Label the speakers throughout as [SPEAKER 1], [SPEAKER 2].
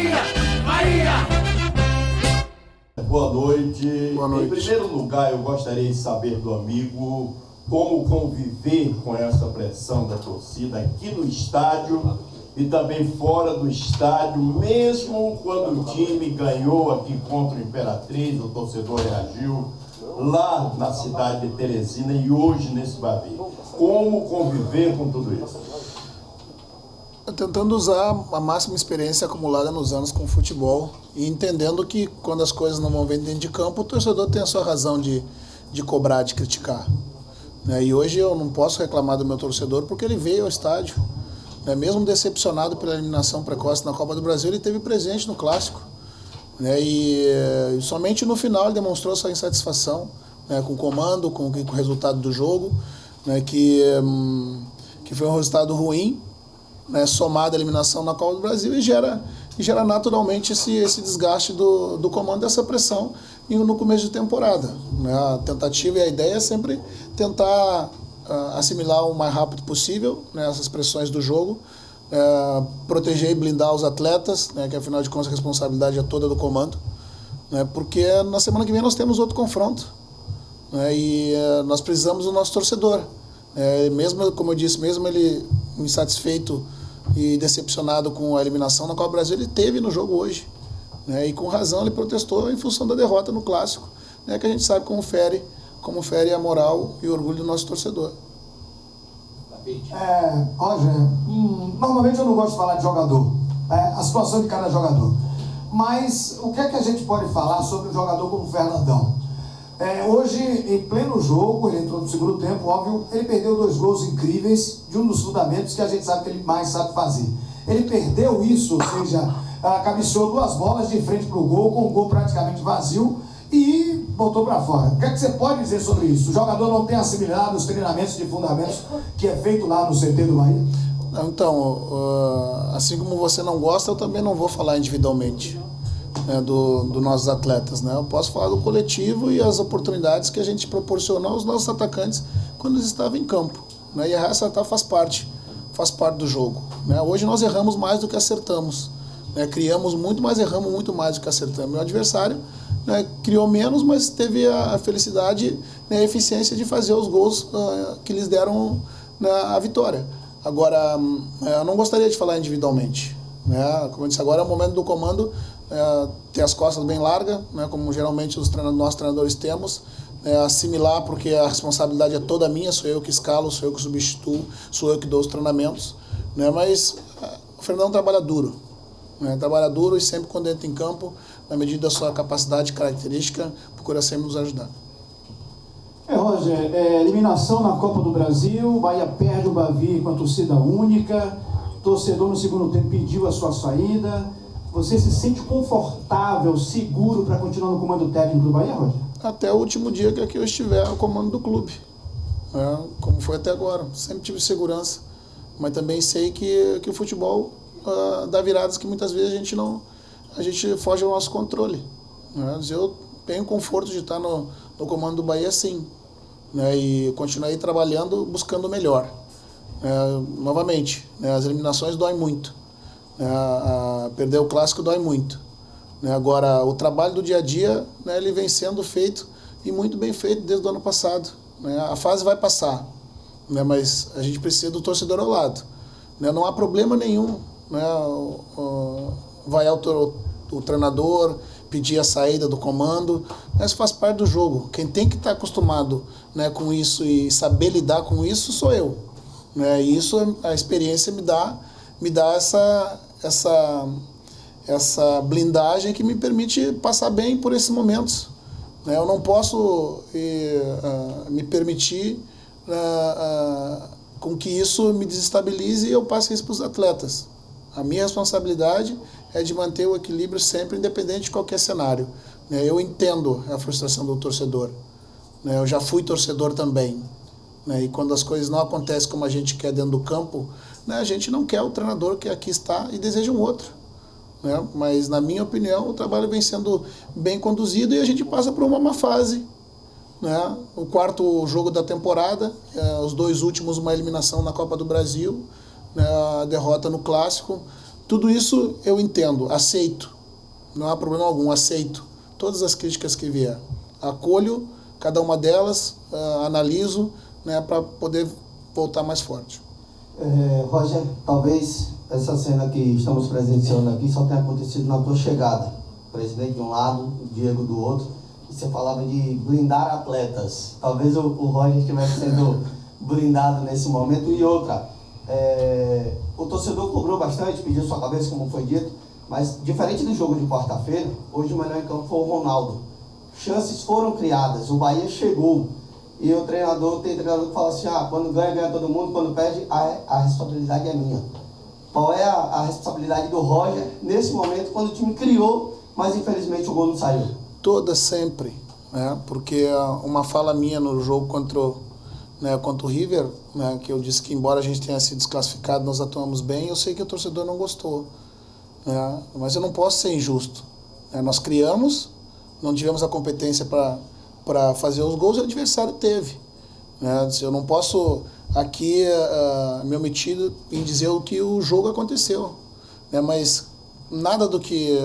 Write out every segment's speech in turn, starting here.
[SPEAKER 1] Bahia, Bahia!
[SPEAKER 2] Boa noite.
[SPEAKER 3] Boa noite.
[SPEAKER 2] Em primeiro lugar, eu gostaria de saber do amigo como conviver com essa pressão da torcida aqui no estádio e também fora do estádio, mesmo quando o time ganhou aqui contra o Imperatriz, o torcedor reagiu lá na cidade de Teresina e hoje nesse Bavi. Como conviver com tudo isso?
[SPEAKER 3] Tentando usar a máxima experiência acumulada nos anos com o futebol e entendendo que quando as coisas não vão bem dentro de campo, o torcedor tem a sua razão de cobrar, de criticar. E hoje eu não posso reclamar do meu torcedor porque ele veio ao estádio. Mesmo decepcionado pela eliminação precoce na Copa do Brasil, ele esteve presente no Clássico. E somente no final ele demonstrou sua insatisfação com o comando, com o resultado do jogo, que foi um resultado ruim, somado à eliminação na Copa do Brasil e gera naturalmente esse desgaste do comando, dessa pressão no começo de temporada. A tentativa e a ideia é sempre tentar assimilar o mais rápido possível essas pressões do jogo, proteger e blindar os atletas, que afinal de contas a responsabilidade é toda do comando, porque na semana que vem nós temos outro confronto, e nós precisamos do nosso torcedor. Mesmo, como eu disse, mesmo ele insatisfeito e decepcionado com a eliminação na Copa do Brasil, ele teve no jogo hoje, e com razão ele protestou em função da derrota no Clássico, que a gente sabe como fere a moral e o orgulho do nosso torcedor.
[SPEAKER 4] Roger, normalmente eu não gosto de falar de jogador, a situação de cada jogador, mas o que é que a gente pode falar sobre um jogador como o Fernandão? Hoje, em pleno jogo, ele entrou no segundo tempo, óbvio, ele perdeu 2 gols incríveis de um dos fundamentos que a gente sabe que ele mais sabe fazer. Ele perdeu isso, ou seja, cabeceou 2 bolas de frente para o gol, com o gol praticamente vazio, e botou para fora. O que é que você pode dizer sobre isso? O jogador não tem assimilado os treinamentos de fundamentos que é feito lá no CT do Bahia?
[SPEAKER 3] Então, assim como você não gosta, eu também não vou falar individualmente dos nossos atletas. Eu posso falar do coletivo e as oportunidades que a gente proporcionou aos nossos atacantes quando eles estavam em campo. E errar, acertar faz parte do jogo. Hoje nós erramos mais do que acertamos. Criamos muito, mas erramos muito mais do que acertamos. O adversário criou menos, mas teve a felicidade e a eficiência de fazer os gols que lhes deram a vitória. Agora, eu não gostaria de falar individualmente. Como eu disse, agora é o momento do comando ter as costas bem largas, como geralmente nós treinadores temos, assimilar, porque a responsabilidade é toda minha, sou eu que escalo, sou eu que substituo, sou eu que dou os treinamentos. Mas o Fernando trabalha duro. Trabalha duro e sempre quando entra em campo, na medida da sua capacidade e característica, procura sempre nos ajudar.
[SPEAKER 5] Roger, eliminação na Copa do Brasil, Bahia perde o Bavi com a torcida única, torcedor no segundo tempo pediu a sua saída. Você se sente confortável, seguro para continuar no comando técnico do Bahia, Roger?
[SPEAKER 3] Até o último dia que eu estiver ao comando do clube, como foi até agora. Sempre tive segurança, mas também sei que o futebol dá viradas que muitas vezes a gente foge ao nosso controle. Eu tenho conforto de estar no comando do Bahia, sim, e continuar trabalhando, buscando o melhor. Novamente, as eliminações doem muito. Perder o Clássico dói muito. Agora, o trabalho do dia a dia, ele vem sendo feito e muito bem feito desde o ano passado. A fase vai passar, mas a gente precisa do torcedor ao lado. Não há problema nenhum. Vai o treinador pedir a saída do comando, mas faz parte do jogo. Quem tem que estar acostumado com isso e saber lidar com isso sou eu. E isso, a experiência me dá essa blindagem que me permite passar bem por esses momentos. Eu não posso me permitir com que isso me desestabilize e eu passe isso para os atletas. A minha responsabilidade é de manter o equilíbrio sempre, independente de qualquer cenário. Eu entendo a frustração do torcedor. Eu já fui torcedor também. E quando as coisas não acontecem como a gente quer dentro do campo, a gente não quer o treinador que aqui está e deseja um outro. Mas, na minha opinião, o trabalho vem sendo bem conduzido e a gente passa por uma má fase. O 4º jogo da temporada, os 2 últimos, uma eliminação na Copa do Brasil, a derrota no Clássico. Tudo isso eu entendo, aceito, não há problema algum, aceito todas as críticas que vier. Acolho cada uma delas, analiso, né, para poder voltar mais forte.
[SPEAKER 1] Roger, talvez essa cena que estamos presenciando aqui só tenha acontecido na tua chegada. O presidente de um lado, o Diego do outro, e você falava de blindar atletas. Talvez o Roger estivesse sendo blindado nesse momento. E outra, o torcedor cobrou bastante, pediu sua cabeça, como foi dito, mas diferente do jogo de quarta-feira, hoje o melhor em campo foi o Ronaldo. Chances foram criadas, o Bahia chegou. E o treinador, tem treinador que fala assim, quando ganha, ganha todo mundo, quando perde, a responsabilidade é minha. Qual é a responsabilidade do Roger nesse momento, quando o time criou, mas infelizmente o gol não saiu?
[SPEAKER 3] Toda, sempre, né? Porque uma fala minha no jogo contra o River, né, que eu disse que embora a gente tenha sido desclassificado, nós atuamos bem, eu sei que o torcedor não gostou, né? Mas eu não posso ser injusto, né? Nós criamos, não tivemos a competência para fazer os gols, e o adversário teve, né? Eu não posso aqui me omitir em dizer o que o jogo aconteceu, né? Mas nada do que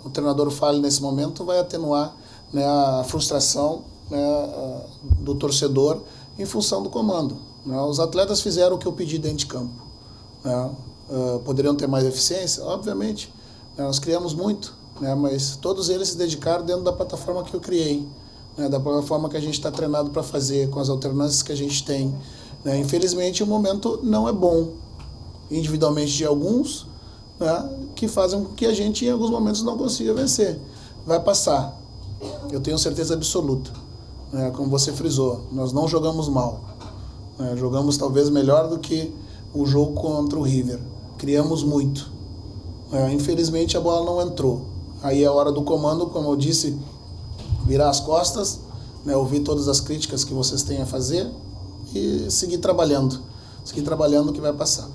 [SPEAKER 3] o treinador fale nesse momento vai atenuar, né, a frustração, né, do torcedor em função do comando, né? Os atletas fizeram o que eu pedi dentro de campo, né? Poderiam ter mais eficiência? Obviamente, né? Nós criamos muito, né? Mas todos eles se dedicaram dentro da plataforma que eu criei, né? Da plataforma que a gente está treinado para fazer, com as alternâncias que a gente tem, né? Infelizmente, o momento não é bom, individualmente de alguns, né, que fazem com que a gente, em alguns momentos, não consiga vencer. Vai passar, eu tenho certeza absoluta, né? Como você frisou, nós não jogamos mal, né? Jogamos talvez melhor do que o jogo contra o River, criamos muito, infelizmente a bola não entrou. Aí é a hora do comando, como eu disse, virar as costas, né, ouvir todas as críticas que vocês têm a fazer e seguir trabalhando que vai passar.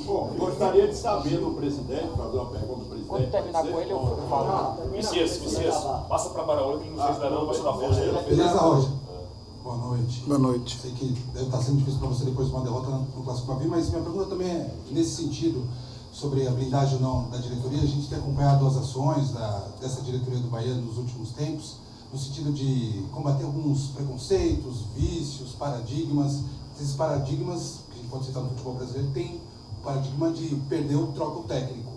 [SPEAKER 2] Bom, gostaria de saber do presidente, fazer uma pergunta do presidente.
[SPEAKER 6] Quando terminar com ele, eu falo.
[SPEAKER 7] Messias, passa para Baraúna, que ele não fez nada, não vai te dar força aí.
[SPEAKER 8] Beleza, Roger? Boa noite.
[SPEAKER 3] Boa noite.
[SPEAKER 8] Sei que deve estar sendo difícil para você depois de uma derrota no Clássico Bavi, mas minha pergunta também é nesse sentido, sobre a blindagem ou não da diretoria. A gente tem acompanhado as ações dessa diretoria do Bahia nos últimos tempos, no sentido de combater alguns preconceitos, vícios, paradigmas. Esses paradigmas, que a gente pode citar no futebol brasileiro, tem o paradigma de perder o troca o técnico.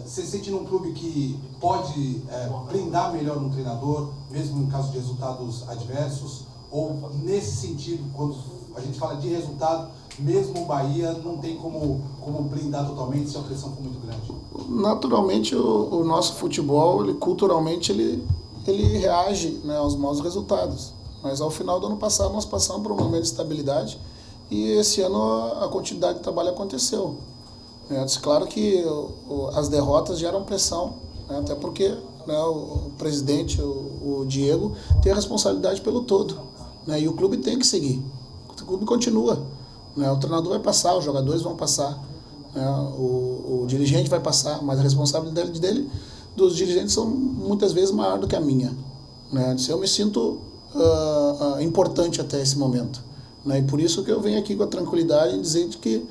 [SPEAKER 8] Você sente num clube que pode blindar melhor um treinador, mesmo em caso de resultados adversos? Ou, nesse sentido, quando a gente fala de resultado, mesmo o Bahia não tem como blindar totalmente se a pressão for muito grande?
[SPEAKER 3] Naturalmente, o nosso futebol, culturalmente, ele reage, né, aos maus resultados. Mas, ao final do ano passado, nós passamos por um momento de estabilidade e esse ano a continuidade de trabalho aconteceu. Claro que as derrotas geram pressão, né, até porque, né, o presidente, o Diego, tem a responsabilidade pelo todo, né, e o clube tem que seguir. O clube continua, né, o treinador vai passar, os jogadores vão passar, né, o dirigente vai passar, mas a responsabilidade dos dirigentes são muitas vezes maior do que a minha, né. Eu me sinto importante até esse momento, né, e por isso que eu venho aqui com a tranquilidade em dizer que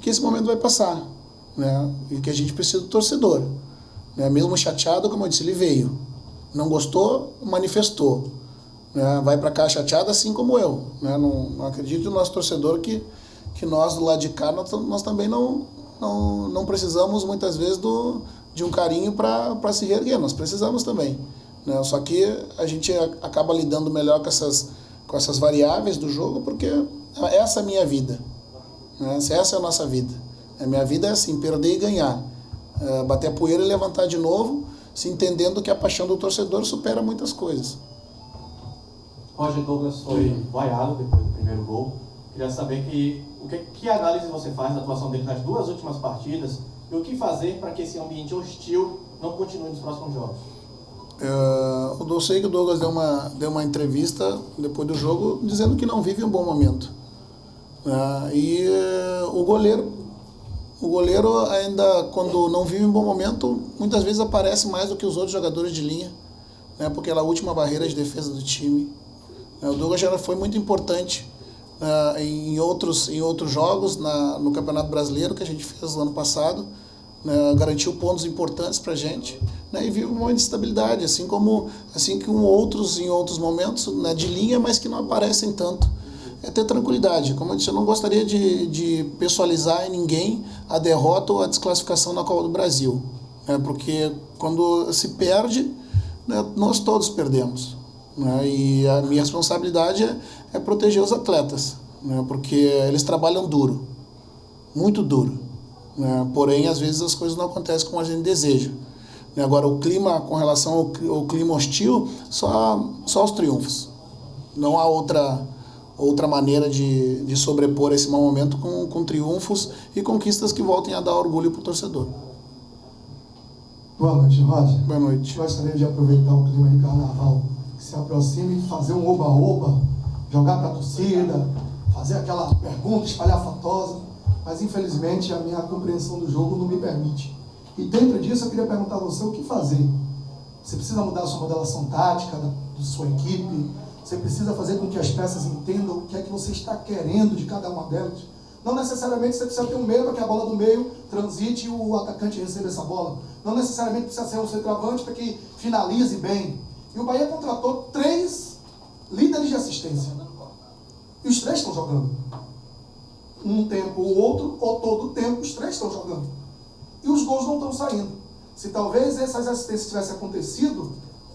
[SPEAKER 3] esse momento vai passar, né, e que a gente precisa do torcedor, né, mesmo chateado, como eu disse, ele veio, não gostou, manifestou, né, vai para cá chateado assim como eu, né, não acredito no nosso torcedor que nós do lado de cá nós também não precisamos muitas vezes de um carinho para se reerguer, nós precisamos também, né, só que a gente acaba lidando melhor com essas variáveis do jogo, porque essa é a minha vida, né, essa é a nossa vida. A minha vida é assim, perder e ganhar, bater a poeira e levantar de novo, se entendendo que a paixão do torcedor supera muitas coisas.
[SPEAKER 9] Roger, Douglas foi vaiado depois do primeiro gol. Queria saber que análise você faz da atuação dele nas duas últimas partidas e o que fazer para que esse ambiente hostil não continue nos próximos jogos.
[SPEAKER 3] Eu sei que o Douglas deu uma entrevista depois do jogo dizendo que não vive um bom momento. O goleiro ainda, quando não vive um bom momento, muitas vezes aparece mais do que os outros jogadores de linha, né, porque ela é a última barreira de defesa do time. O Douglas já foi muito importante, em outros jogos no Campeonato Brasileiro que a gente fez no ano passado, né, garantiu pontos importantes para a gente, né, e vive um momento de estabilidade, assim que em outros momentos, né, de linha, mas que não aparecem tanto. É ter tranquilidade. Como eu disse, eu não gostaria de pessoalizar em ninguém a derrota ou a desclassificação na Copa do Brasil, né, porque quando se perde, né, nós todos perdemos, né, e a minha responsabilidade é proteger os atletas, né, porque eles trabalham duro, muito duro, né, porém às vezes as coisas não acontecem como a gente deseja. Agora o clima, com relação ao clima hostil, só os triunfos. Não há outra maneira de sobrepor esse mau momento com triunfos e conquistas que voltem a dar orgulho para o torcedor.
[SPEAKER 10] Boa noite, Roger.
[SPEAKER 3] Boa noite.
[SPEAKER 10] Gostaria de aproveitar o clima de carnaval que se aproxima e fazer um oba-oba, jogar para a torcida, fazer aquela pergunta espalhafatosa, mas infelizmente a minha compreensão do jogo não me permite. E dentro disso eu queria perguntar a você o que fazer. Você precisa mudar a sua modelação tática da sua equipe, você precisa fazer com que as peças entendam o que é que você está querendo de cada uma delas. Não necessariamente você precisa ter um meio para que a bola do meio transite e o atacante receba essa bola. Não necessariamente precisa ser um centroavante para que finalize bem. E o Bahia contratou 3 líderes de assistência. E os 3 estão jogando. Um tempo o outro, ou todo o tempo, os 3 estão jogando. E os gols não estão saindo. Se talvez essas assistências tivessem acontecido,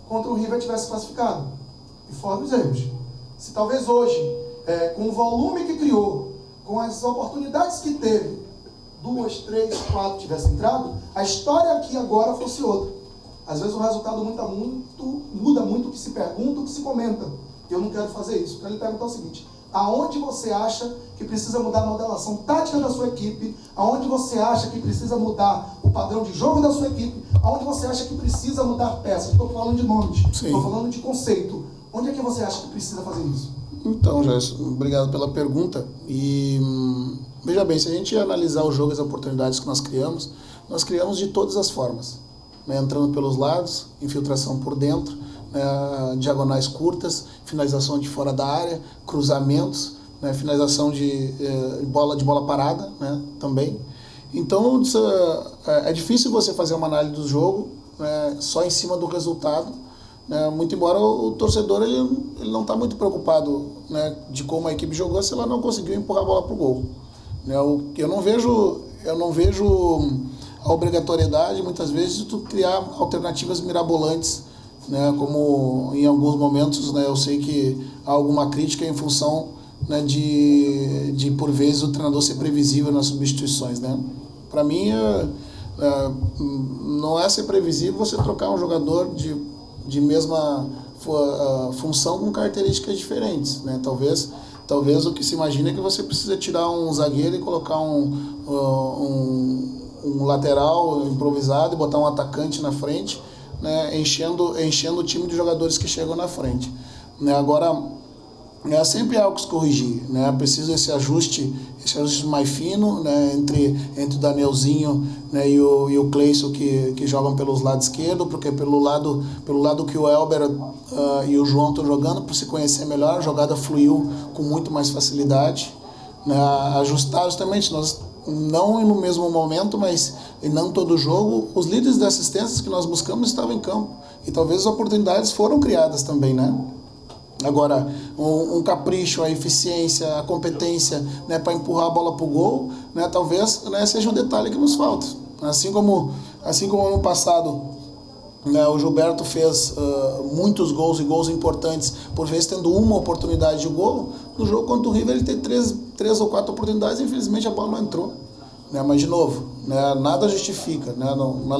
[SPEAKER 10] contra o River tivesse classificado. E fora dos erros. Se talvez hoje, com o volume que criou, com as oportunidades que teve, 2, 3, 4 tivesse entrado, a história aqui agora fosse outra. Às vezes o resultado muda muito o que se pergunta, o que se comenta. E eu não quero fazer isso. Eu quero lhe perguntar o seguinte: aonde você acha que precisa mudar a modelação tática da sua equipe? Aonde você acha que precisa mudar o padrão de jogo da sua equipe? Aonde você acha que precisa mudar peças? Estou falando de nomes, estou falando de conceito. Onde é que você acha que precisa fazer isso?
[SPEAKER 3] Então, Jair, obrigado pela pergunta. E veja bem, se a gente analisar o jogo e as oportunidades que nós criamos de todas as formas, né? Entrando pelos lados, infiltração por dentro, né? Diagonais curtas, finalização de fora da área, cruzamentos, né? Finalização de bola parada, né? Também. Então é difícil você fazer uma análise do jogo, né? Só em cima do resultado. Muito embora o torcedor ele não está muito preocupado, né, de como a equipe jogou se ela não conseguiu empurrar a bola para o gol. Eu não vejo a obrigatoriedade, muitas vezes, de tu criar alternativas mirabolantes, né, como em alguns momentos, né, eu sei que há alguma crítica em função, né, de por vezes o treinador ser previsível nas substituições. Né? Para mim, não é ser previsível você trocar um jogador de mesma função com características diferentes, né? Talvez o que se imagina é que você precisa tirar um zagueiro e colocar um lateral improvisado e botar um atacante na frente, né? enchendo o time de jogadores que chegam na frente, né? Agora, sempre há algo que se corrigir, né? Precisa esse ajuste mais fino, né? entre o Danielzinho, né? e o Cleison que jogam pelos lados esquerdo, porque pelo lado que o Elber e o João estão jogando, para se conhecer melhor, a jogada fluiu com muito mais facilidade, né? Ajustar justamente, nós não no mesmo momento, mas não todo jogo, os líderes de assistências que nós buscamos estavam em campo, e talvez as oportunidades foram criadas também, né? Agora, um capricho, a eficiência, a competência, né, para empurrar a bola para o gol, né, talvez, né, seja um detalhe que nos falta. Assim como ano passado, né, o Gilberto fez muitos gols e gols importantes, por vezes tendo uma oportunidade de gol, no jogo contra o River ele tem 3 ou 4 oportunidades e infelizmente a bola não entrou. Né, mas, de novo, né, nada justifica, né, na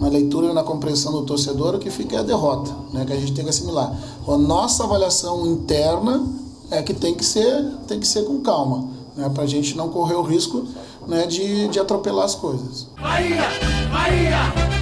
[SPEAKER 3] leitura e na compreensão do torcedor, o que fica é a derrota, né, que a gente tem que assimilar. A nossa avaliação interna é que tem que ser com calma, né, para a gente não correr o risco, né, de atropelar as coisas.
[SPEAKER 11] Bahia! Bahia!